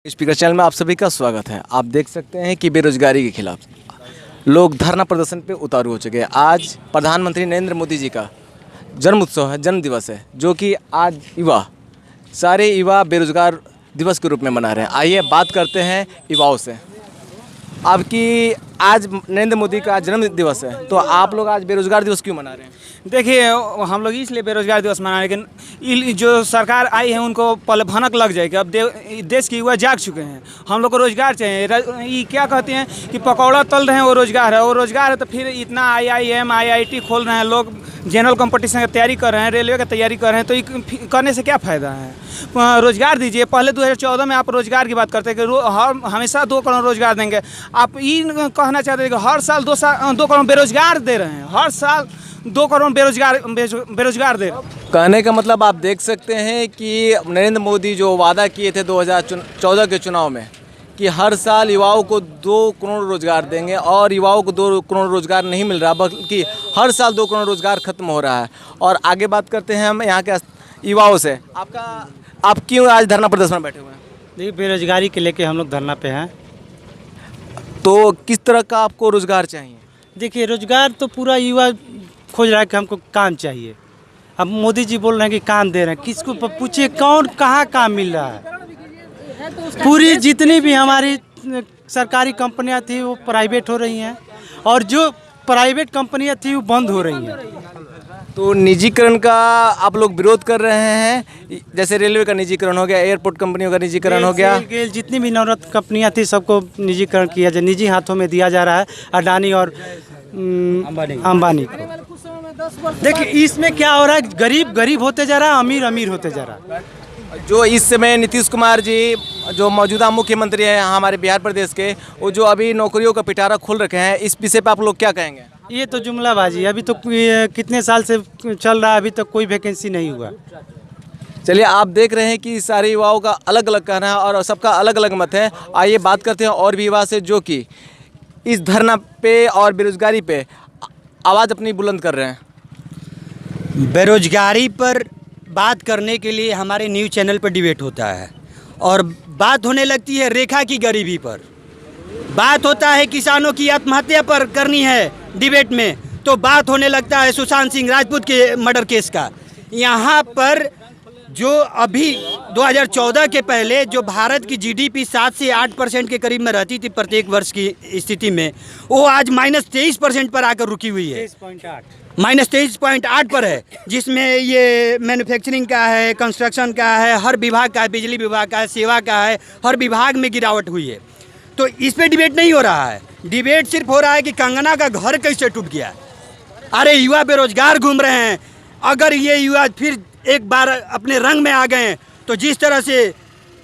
Speaker channel में आप सभी का स्वागत है। आप देख सकते हैं कि बेरोजगारी के खिलाफ लोग धरना प्रदर्शन पे उतारू हो चुके हैं। आज प्रधानमंत्री नरेंद्र मोदी जी का जन्म उत्सव है, जन्म दिवस है, जो कि आज सारे युवा बेरोजगार दिवस के रूप में मना रहे हैं। आइए बात करते हैं युवाओं से। आपकी आज नरेंद्र मोदी का जन्म दिवस है, तो आप लोग आज बेरोजगार दिवस क्यों मना रहे हैं? देखिए, हम लोग इसलिए बेरोजगार दिवस मना रहे हैं, लेकिन जो सरकार आई है उनको पल भनक लग जाएगी। अब देश के युवा जाग चुके हैं, हम लोग को रोजगार चाहिए। ये क्या कहते हैं कि पकौड़ा तल रहे हैं, वो रोजगार है। वो रोजगार है तो फिर इतना IIM IIT खोल रहे हैं, लोग जनरल कंपटीशन की तैयारी कर रहे हैं, रेलवे की तैयारी कर रहे हैं, तो ये करने से क्या फ़ायदा है? रोजगार दीजिए। पहले 2014 में आप रोजगार की बात करते हैं कि हमेशा 2 करोड़ रोजगार देंगे। आप ये कहना चाहते हैं कि हर साल 2 करोड़ बेरोजगार दे रहे हैं, हर साल 2 करोड़ बेरोजगार दे रहे हैं। कहने का मतलब आप देख सकते हैं कि नरेंद्र मोदी जो वादा किए थे 2014 के चुनाव में कि हर साल युवाओं को 2 करोड़ रोजगार देंगे, और युवाओं को 2 करोड़ रोजगार नहीं मिल रहा, बल्कि हर साल 2 करोड़ रोजगार खत्म हो रहा है। और आगे बात करते हैं हम यहाँ के युवाओं से। आप क्यों आज धरना प्रदर्शन में बैठे हुए हैं? देखिए, बेरोजगारी के लेके हम लोग धरना पे हैं। तो किस तरह का आपको रोजगार चाहिए? देखिए, रोजगार तो पूरा युवा खोज रहा है कि हमको काम चाहिए। अब मोदी जी बोल रहे हैं कि काम दे रहे हैं, किसको पूछिए कौन कहाँ काम मिल रहा है? पूरी जितनी भी हमारी सरकारी कंपनियां थी वो प्राइवेट हो रही हैं, और जो प्राइवेट कंपनियां थी वो बंद हो रही हैं। तो निजीकरण का आप लोग विरोध कर रहे हैं, जैसे रेलवे का निजीकरण हो गया, एयरपोर्ट कंपनियों का निजीकरण हो गया। जितनी भी नवरत्न कंपनियां थी सबको निजीकरण किया जाए, निजी हाथों में दिया जा रहा है, अडानी और अंबानी को। देखिए, इसमें क्या हो रहा है, गरीब गरीब होते जा रहा है, अमीर अमीर होते जा रहा है। जो इस समय नीतीश कुमार जी जो मौजूदा मुख्यमंत्री हैं हमारे बिहार प्रदेश के, वो जो अभी नौकरियों का पिटारा खोल रखे हैं, इस विषय पे आप लोग क्या कहेंगे? ये तो जुमलाबाजी, अभी तो कितने साल से चल रहा है, अभी तक कोई वैकेंसी नहीं हुआ। चलिए, आप देख रहे हैं कि सारे युवाओं का अलग अलग कहना है और सबका अलग अलग मत है। आइए बात करते हैं और भी युवा से, जो कि इस धरना पे और बेरोजगारी पे आवाज़ अपनी बुलंद कर रहे हैं। बेरोजगारी पर बात करने के लिए हमारे न्यूज़ चैनल पर डिबेट होता है, और बात होने लगती है रेखा की गरीबी पर। बात होता है किसानों की आत्महत्या पर करनी है डिबेट में, तो बात होने लगता है सुशांत सिंह राजपूत के मर्डर केस का। यहाँ पर जो अभी 2014 के पहले जो भारत की GDP 7 से 8% के करीब में रहती थी प्रत्येक वर्ष की स्थिति में, वो आज -23% पर आकर रुकी हुई है। -23.8 पर है, जिसमें ये मैन्युफैक्चरिंग का है, कंस्ट्रक्शन का है, हर विभाग का है, बिजली विभाग का है, सेवा का है, हर विभाग में गिरावट हुई है। तो इस पे डिबेट नहीं हो रहा है। डिबेट सिर्फ हो रहा है कि कंगना का घर कैसे टूट गया। अरे, युवा बेरोजगार घूम रहे हैं। अगर ये युवा फिर एक बार अपने रंग में आ गए, तो जिस तरह से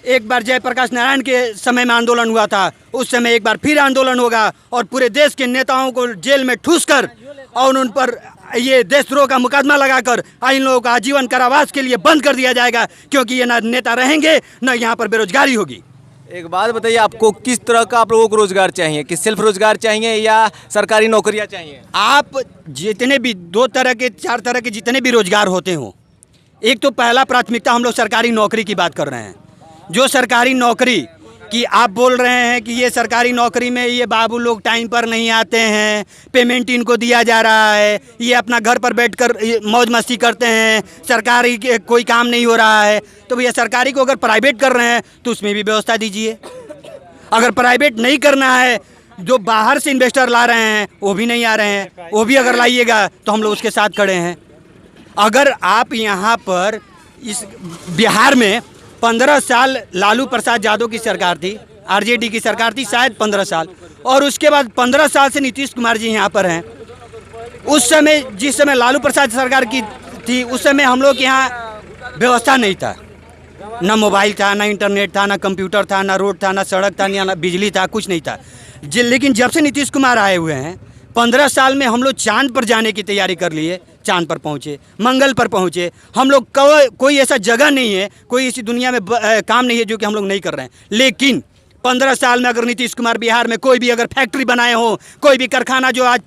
एक बार जयप्रकाश नारायण के समय में आंदोलन हुआ था, उस समय एक बार फिर आंदोलन होगा, और पूरे देश के नेताओं को जेल में ठूस कर और उन पर ये देशद्रोह का मुकदमा लगाकर इन लोगों का आजीवन कारावास के लिए बंद कर दिया जाएगा, क्योंकि ये ना नेता रहेंगे, ना यहाँ पर बेरोजगारी होगी। एक बात बताइए, आपको किस तरह का आप लोगों को रोजगार चाहिए? कि सिर्फ रोजगार चाहिए या सरकारी नौकरियां चाहिए? आप जितने भी 2 तरह के 4 तरह के जितने भी रोजगार होते हों, एक तो पहला प्राथमिकता हम लोग सरकारी नौकरी की बात कर रहे हैं। जो सरकारी नौकरी कि आप बोल रहे हैं कि ये सरकारी नौकरी में ये बाबू लोग टाइम पर नहीं आते हैं, पेमेंट इनको दिया जा रहा है, ये अपना घर पर बैठकर मौज मस्ती करते हैं, सरकारी कोई काम नहीं हो रहा है। तो भैया, सरकारी को अगर प्राइवेट कर रहे हैं तो उसमें भी व्यवस्था दीजिए। अगर प्राइवेट नहीं करना है, जो बाहर से इन्वेस्टर ला रहे हैं वो भी नहीं आ रहे हैं, वो भी अगर लाइएगा तो हम लोग उसके साथ खड़े हैं। अगर आप यहाँ पर इस बिहार में 15 साल लालू प्रसाद यादव की सरकार थी, RJD की सरकार थी, शायद 15 साल, और उसके बाद 15 साल से नीतीश कुमार जी यहाँ पर हैं। उस समय जिस समय लालू प्रसाद सरकार की थी, उस समय हम लोग यहाँ व्यवस्था नहीं था, ना मोबाइल था, ना इंटरनेट था, ना कंप्यूटर था, ना रोड था, ना सड़क था, ना बिजली था, कुछ नहीं था। लेकिन जब से नीतीश कुमार आए हुए हैं, 15 साल में हम लोग चांद पर जाने की तैयारी कर लिए, चांद पर पहुँचे, मंगल पर पहुँचे। हम लोग कोई ऐसा जगह नहीं है, कोई ऐसी दुनिया में काम नहीं है जो कि हम लोग नहीं कर रहे हैं। लेकिन 15 साल में अगर नीतीश कुमार बिहार में कोई भी अगर फैक्ट्री बनाए हो, कोई भी कारखाना जो आज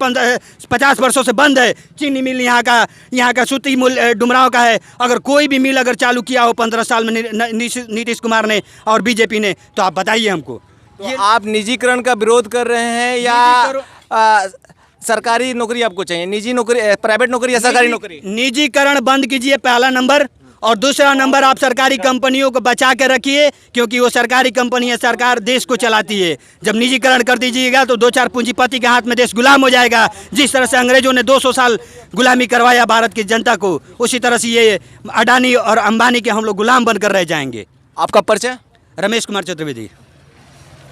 50 वर्षों से बंद है, चीनी मिल यहाँ का सूती मिल डुमराव का है, अगर कोई भी मिल अगर चालू किया हो 15 साल में नीतीश कुमार ने और बीजेपी ने, तो आप बताइए हमको। तो आप निजीकरण का विरोध कर रहे हैं या सरकारी नौकरी आपको चाहिए? निजी नौकरी, प्राइवेट नौकरी या सरकारी नौकरी? निजीकरण बंद कीजिए पहला नंबर, और दूसरा नंबर आप सरकारी कंपनियों को बचा के रखिए, क्योंकि वो सरकारी कंपनी है, सरकार देश को चलाती है। जब निजीकरण कर दीजिएगा तो 2-4 पूंजीपति के हाथ में देश गुलाम हो जाएगा। जिस तरह से अंग्रेजों ने 200 साल गुलामी करवाया भारत की जनता को, उसी तरह से ये अडानी और अंबानी के हम लोग गुलाम बनकर रह जाएंगे। आपका परिचय? रमेश कुमार चतुर्वेदी।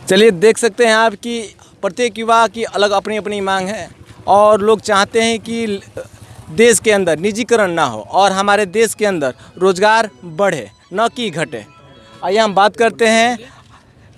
चलिए, देख सकते हैं आप कि प्रत्येक युवा की अलग अपनी अपनी मांग है और लोग चाहते हैं कि देश के अंदर निजीकरण ना हो और हमारे देश के अंदर रोजगार बढ़े, न कि घटे। आइए हम बात करते हैं।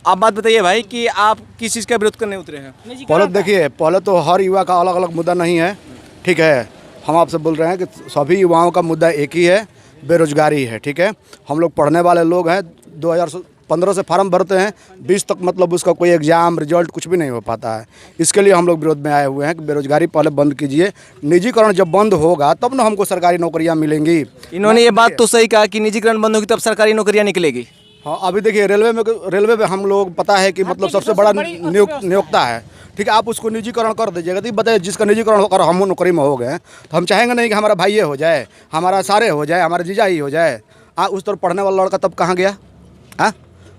आप बात बताइए भाई कि आप किस चीज़ का विरोध करने उतरे हैं? पहले देखिए, पहले तो हर युवा का अलग अलग मुद्दा नहीं है, ठीक है। हम आपसे बोल रहे हैं कि सभी युवाओं का मुद्दा एक ही है, बेरोजगारी है, ठीक है। हम लोग पढ़ने वाले लोग हैं, 2015 से फार्म भरते हैं, 20 तक मतलब उसका कोई एग्ज़ाम रिजल्ट कुछ भी नहीं हो पाता है। इसके लिए हम लोग विरोध में आए हुए हैं कि बेरोजगारी पहले बंद कीजिए। निजीकरण जब बंद होगा तब ना हमको सरकारी नौकरियां मिलेंगी। इन्होंने ये बात तो सही कहा कि निजीकरण बंद होगी तब सरकारी नौकरियां निकलेगी। हाँ, अभी देखिए रेलवे में हम लोग पता है कि मतलब सबसे बड़ा नियोक्ता है, ठीक है। आप उसको निजीकरण कर दीजिएगा तो बताइए, जिसका निजीकरण होकर हम नौकरी में हो गए तो हम चाहेंगे नहीं कि हमारा भाई हो जाए, हमारा सारे हो जाए, हमारा जीजा ही हो जाए। उस तरह पढ़ने वाला लड़का तब कहाँ गया? हाँ,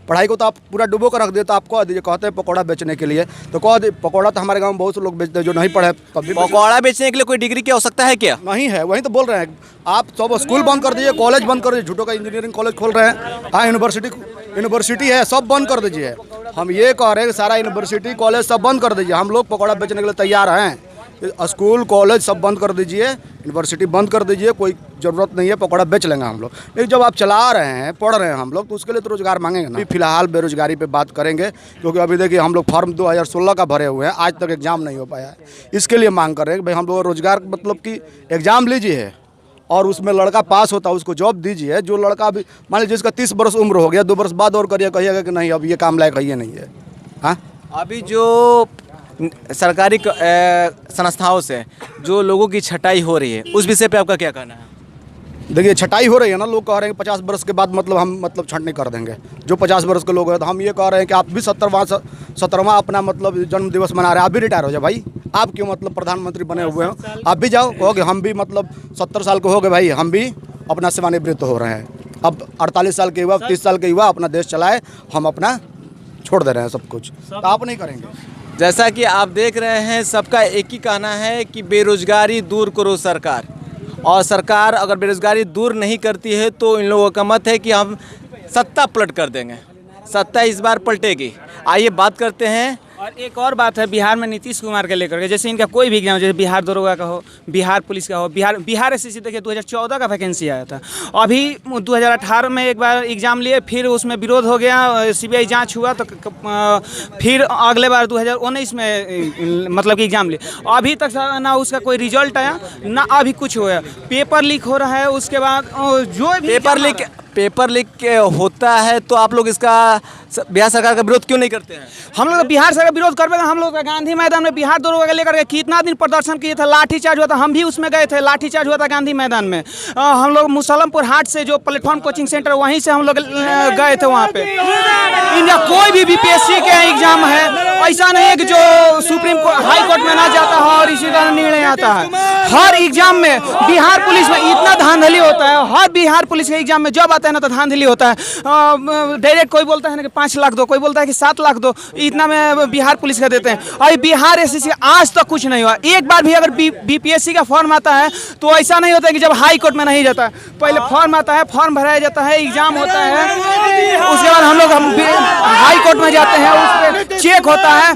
पढ़ाई को तो आप पूरा डुबो कर रख दिए। तो आप कह दीजिए, कहते हैं पकौड़ा बेचने के लिए, तो कह दीजिए पकौड़ा तो हमारे गांव में बहुत से लोग बेचते हैं जो नहीं पढ़े, तब भी पकौड़ा बेचने के लिए कोई डिग्री की आवश्यकता है क्या? नहीं है। वही तो बोल रहे हैं, आप सब स्कूल बंद कर दीजिए, कॉलेज बंद कर दीजिए, झूठों का इंजीनियरिंग कॉलेज खोल रहे हैं। हाँ, यूनिवर्सिटी है, सब बंद कर दीजिए। हम ये कह रहे हैं कि सारा यूनिवर्सिटी कॉलेज सब बंद कर दीजिए। हम लोग पकौड़ा बेचने के लिए तैयार हैं। स्कूल कॉलेज सब बंद कर दीजिए, यूनिवर्सिटी बंद कर दीजिए, कोई ज़रूरत नहीं है, पकौड़ा बेच लेंगे हम लोग। लेकिन जब आप चला रहे हैं, पढ़ रहे हैं हम लोग, तो उसके लिए तो रोज़गार मांगेंगे ना। फिलहाल बेरोजगारी पे बात करेंगे, क्योंकि अभी देखिए हम लोग फॉर्म 2016 का भरे हुए हैं, आज तक एग्ज़ाम नहीं हो पाया है। इसके लिए मांग कर रहे हैं कि भाई हम लोग रोज़गार मतलब कि एग्ज़ाम लीजिए और उसमें लड़का पास होता है उसको जॉब दीजिए। जो लड़का अभी मान लीजिए जिसका 30 वर्ष उम्र हो गया, 2 वर्ष बाद और करिए, कहिएगा कि नहीं अब ये काम लायक है, ये नहीं है। हाँ, अभी जो सरकारी संस्थाओं से जो लोगों की छटाई हो रही है, उस विषय पे आपका क्या कहना है? देखिए, छटाई हो रही है ना, लोग कह रहे हैं कि 50 वर्ष के बाद मतलब हम मतलब छंटनी कर देंगे जो 50 वर्ष के लोग हैं। तो हम ये कह रहे हैं कि आप भी 17वां अपना मतलब जन्म दिवस मना रहे हैं, आप भी रिटायर हो जाए भाई। आप क्यों मतलब प्रधानमंत्री बने हुए हैं? आप भी जाओ, कहोगे हम भी मतलब 70 साल के हो गए भाई, हम भी अपना सेवानिवृत्त हो रहे हैं। अब 48 साल के युवा, 30 साल के युवा अपना देश चलाए, हम अपना छोड़ दे रहे हैं सब कुछ, तो आप नहीं करेंगे। जैसा कि आप देख रहे हैं, सबका एक ही कहना है कि बेरोजगारी दूर करो सरकार, और सरकार अगर बेरोजगारी दूर नहीं करती है तो इन लोगों का मत है कि हम सत्ता पलट कर देंगे। सत्ता इस बार पलटेगी। आइए बात करते हैं। और एक और बात है बिहार में नीतीश कुमार के लेकर के, जैसे इनका कोई भी एग्जाम, जैसे बिहार दरोगा का हो, बिहार पुलिस का हो, बिहार एसएससी देखिए 2014 का वैकेंसी आया था। अभी 2018 में एक बार एग्ज़ाम लिए, फिर उसमें विरोध हो गया, सीबीआई जांच हुआ, तो फिर अगले बार 2019 में मतलब कि एग्ज़ाम लिए। अभी तक ना उसका कोई रिजल्ट आया, ना अभी कुछ हुआ। पेपर लीक हो रहा है, उसके बाद जो भी पेपर लीक होता है तो आप लोग इसका बिहार सरकार का विरोध क्यों नहीं करते हैं? हम लोग बिहार सरकार विरोध करते हैं। हम लोग गांधी मैदान में बिहार दरोगा के लेकर के कितना दिन प्रदर्शन किए थे, लाठीचार्ज हुआ था, हम भी उसमें गए थे, लाठीचार्ज हुआ था गांधी मैदान में। हम लोग मुसलमपुर हाट से जो प्लेटफॉर्म कोचिंग सेंटर, वहीं से हम लोग गए थे वहाँ पे। इनका कोई भी बीपीएससी के एग्जाम है, ऐसा नहीं है कि जो सुप्रीम कोर्ट हाई कोर्ट में ना जाता है और इसी तरह निर्णय आता है। हर एग्जाम में बिहार पुलिस में इतना धांधली होता है, हर बिहार पुलिस के एग्जाम में जब आता है ना तो धांधली होता है। डायरेक्ट कोई बोलता है ना कि 5 लाख दो, कोई बोलता है कि 7 लाख दो, इतना में बिहार पुलिस का देते हैं। और बिहार एसएससी आज तक कुछ नहीं हुआ। एक बार भी अगर बीपीएससी का फॉर्म आता है तो ऐसा नहीं होता है कि जब हाई कोर्ट में नहीं जाता है, पहले फॉर्म आता है, फॉर्म भराया जाता है, एग्जाम होता है, उसके बाद हम लोग हाई कोर्ट में जाते हैं, उस पर चेक होता है,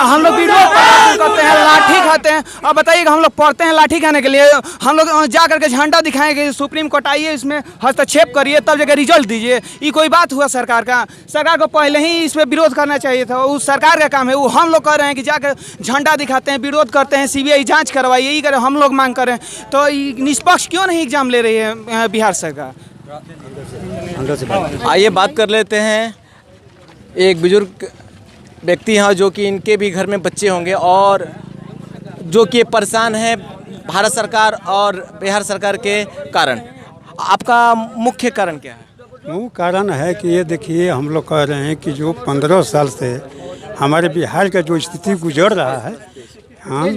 हम लोग विरोध करते हैं, लाठी खाते हैं। अब बताइएगा, हम लोग पढ़ते हैं लाठी खाने के लिए, हम लोग जा करके झंडा दिखाएंगे, सुप्रीम कोर्ट आइए इसमें हस्तक्षेप करिए तब जगह रिजल्ट दीजिए। ये कोई बात हुआ सरकार का? सरकार को पहले ही इस पर विरोध करना चाहिए था। वो सरकार का काम है, वो हम लोग कर रहे हैं कि जाकर झंडा दिखाते हैं, विरोध करते हैं, सीबीआई जांच करवाइए, यही करें, हम लोग मांग करें। तो निष्पक्ष क्यों नहीं एग्जाम ले रही है बिहार सरकार? आइए बात कर लेते हैं। एक बुजुर्ग व्यक्ति हैं जो कि इनके भी घर में बच्चे होंगे और जो कि परेशान है भारत सरकार और बिहार सरकार के कारण। आपका मुख्य कारण क्या है? वो कारण है कि ये देखिए, हम लोग कह रहे हैं कि जो 15 साल से हमारे बिहार का जो स्थिति गुजर रहा है, हाँ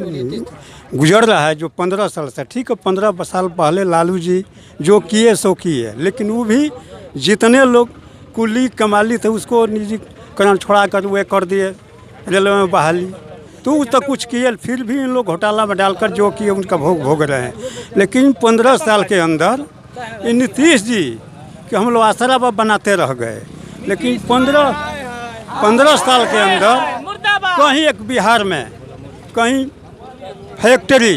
गुजर रहा है जो 15 साल से, ठीक है 15 साल पहले लालू जी जो किए सो किए, लेकिन वो भी जितने लोग कुली कमाली थे उसको निजीकरण छोड़ा कर वे कर दिए, रेलवे में बहाली, तो तो कुछ किए, फिर भी इन लोग घोटाला में डालकर जो किए उनका भोग रहे हैं। लेकिन 15 साल के अंदर नीतीश जी कि हम लोग आसरा बनाते रह गए, लेकिन 15 साल के अंदर कहीं एक बिहार में कहीं फैक्ट्री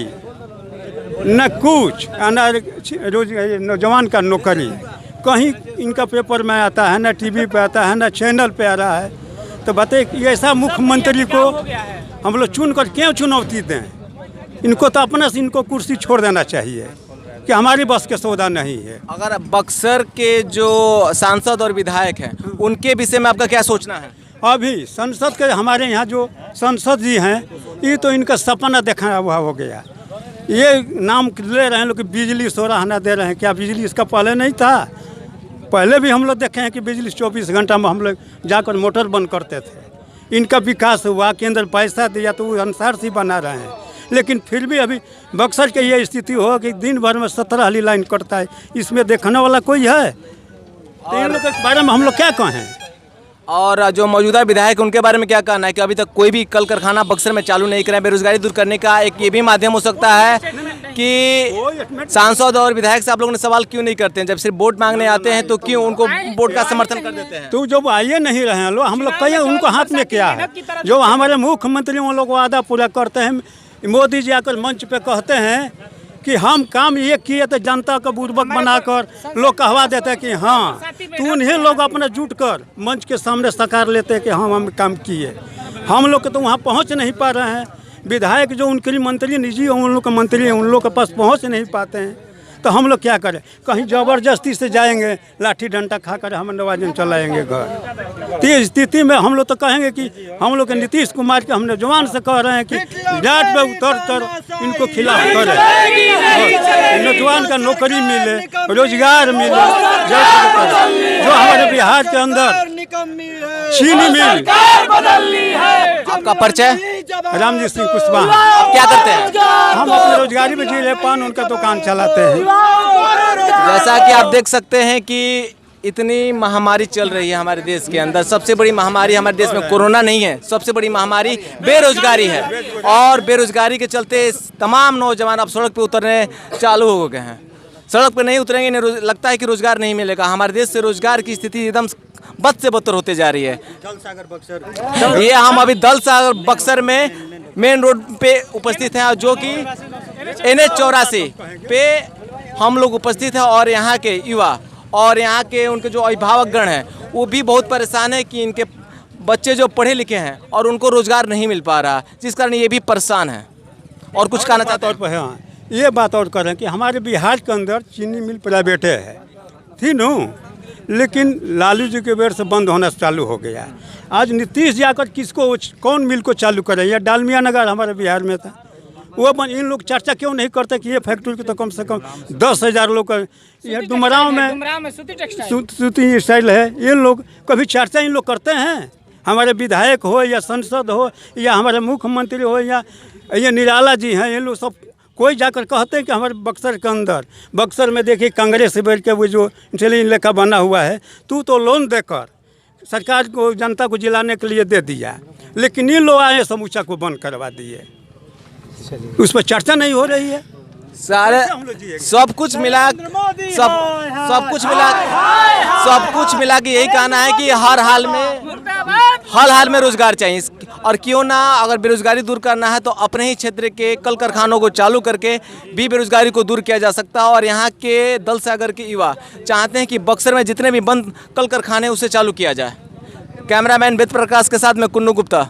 न कुछ, न रोज नौजवान का नौकरी, कहीं इनका पेपर में आता है, न टीवी पे आता है, न चैनल पे आ रहा है। तो बताइए ऐसा मुख्यमंत्री को हम लोग चुन कर क्यों चुनौती दें? इनको तो अपने से इनको कुर्सी छोड़ देना चाहिए कि हमारी बस के सौदा नहीं है। अगर बक्सर के जो सांसद और विधायक हैं उनके विषय में आपका क्या सोचना है? अभी संसद के हमारे यहाँ जो संसद जी हैं, ये तो इनका सपना देखा हुआ हो गया। ये नाम ले रहे हैं लोग कि बिजली सोराहना दे रहे हैं, क्या बिजली इसका पहले नहीं था? पहले भी हम लोग देखे हैं कि बिजली 24 घंटा में हम लोग जाकर मोटर बंद करते थे। इनका विकास हुआ, केंद्र पैसा दिया तो वो अनुसार से बना रहे हैं, लेकिन फिर भी अभी बक्सर की ये स्थिति हो कि दिन भर में 17 वाली लाइन कटता है, इसमें देखने वाला कोई है? तो इन लोग के बारे में हम लोग क्या कहें? और जो मौजूदा विधायक उनके बारे में क्या कहना है कि अभी तक कोई भी कल कारखाना बक्सर में चालू नहीं करें? बेरोजगारी दूर करने का एक ये भी माध्यम हो सकता है कि सांसद और विधायक से आप लोगों ने सवाल क्यों नहीं करते हैं? जब सिर्फ वोट मांगने आते हैं तो क्यों उनको वोट का समर्थन कर देते हैं? तो जब आइए नहीं रहे हैं लोग, हम लोग कहिए उनको हाथ में क्या है? जो हमारे मुख्यमंत्री वो लोग वादा पूरा करते हैं, मोदी जी आकर मंच पे कहते हैं कि हम काम ये किए तो जनता को बुर्बक बनाकर लोग कहवा देते हैं कि हाँ, तो उन्हें लोग अपना जुट कर मंच के सामने साकार लेते हैं कि हम काम किए। हम लोग तो वहाँ पहुँच नहीं पा रहे हैं। विधायक जो उनके मंत्री निजी उन लोग के मंत्री हैं, उन लोग के पास पहुँच नहीं पाते हैं, तो हम लोग क्या करें? कहीं ज़बरदस्ती से जाएंगे, लाठी डंडा खाकर हम नवाजन चलाएंगे घर। तो इस स्थिति में हम लोग तो कहेंगे कि हम लोग के नीतीश कुमार के हमने जवान से कह रहे हैं कि जाट पे उतर कर इनको खिलाफ करें, नौजवान का नौकरी मिले, रोजगार मिले। जो हमारे बिहार के अंदर चीनी मिल। आपका परिचय? रामजी सिंह कुशवाहा। आप क्या करते हैं? हम अपने रोजगारी में जी रहे, पान उनका दुकान चलाते हैं। जैसा कि आप देख सकते हैं कि इतनी महामारी चल रही है हमारे देश के अंदर। सबसे बड़ी महामारी हमारे देश में कोरोना नहीं है, सबसे बड़ी महामारी बेरोजगारी है। और बेरोजगारी के चलते तमाम नौजवान अब सड़क पे उतरने चालू हो गए हैं। सड़क पे नहीं उतरेंगे, इन्हें लगता है कि रोजगार नहीं मिलेगा। हमारे देश से रोजगार की स्थिति एकदम बद से बदतर होते जा रही है। ये हम अभी दल सागर बक्सर में मेन रोड पे उपस्थित हैं, जो कि NH 84 पे हम लोग उपस्थित हैं। और यहाँ के युवा और यहाँ के उनके जो अभिभावकगण हैं वो भी बहुत परेशान है कि इनके बच्चे जो पढ़े लिखे हैं और उनको रोजगार नहीं मिल पा रहा, जिस कारण ये भी परेशान है। और कुछ कहना चाहते हैं? हाँ, ये बात और करें कि हमारे बिहार के अंदर चीनी मिल प्राइवेट है, थी न, लेकिन लालू जी के बेर से बंद होना चालू हो गया। आज नीतीश जी आकर किसको कौन मिल को चालू करे? ये डालमिया नगर हमारे बिहार में था, वो इन लोग चर्चा क्यों नहीं करते कि ये फैक्ट्री को तो कम से कम 10,000 लोग, ये डुमराव में सूती स्टाइल है, ये लोग कभी चर्चा इन लोग करते हैं? हमारे विधायक हो या सांसद हो या हमारे मुख्यमंत्री हो या ये निराला जी हैं, ये लोग सब कोई जाकर कहते हैं कि हमारे बक्सर के अंदर, बक्सर में देखिए कांग्रेस से बैठ के वो जो इंटेलिजेंस लेखा बना हुआ है, तो लोन देकर सरकार को जनता को जिलाने के लिए दे दिया, लेकिन ये लोग आए समूचा को बंद करवा दिए। उस पर चर्चा नहीं हो रही है। सारे सब कुछ मिला के यही कहना है कि हर हाल में रोजगार चाहिए। और क्यों ना, अगर बेरोजगारी दूर करना है तो अपने ही क्षेत्र के कल कारखानों को चालू करके भी बेरोजगारी को दूर किया जा सकता है। और यहाँ के दल सागर के युवा चाहते हैं कि बक्सर में जितने भी बंद कल कारखाने उसे चालू किया जाए। कैमरामैन वेद प्रकाश के साथ मैं कुन्नू गुप्ता।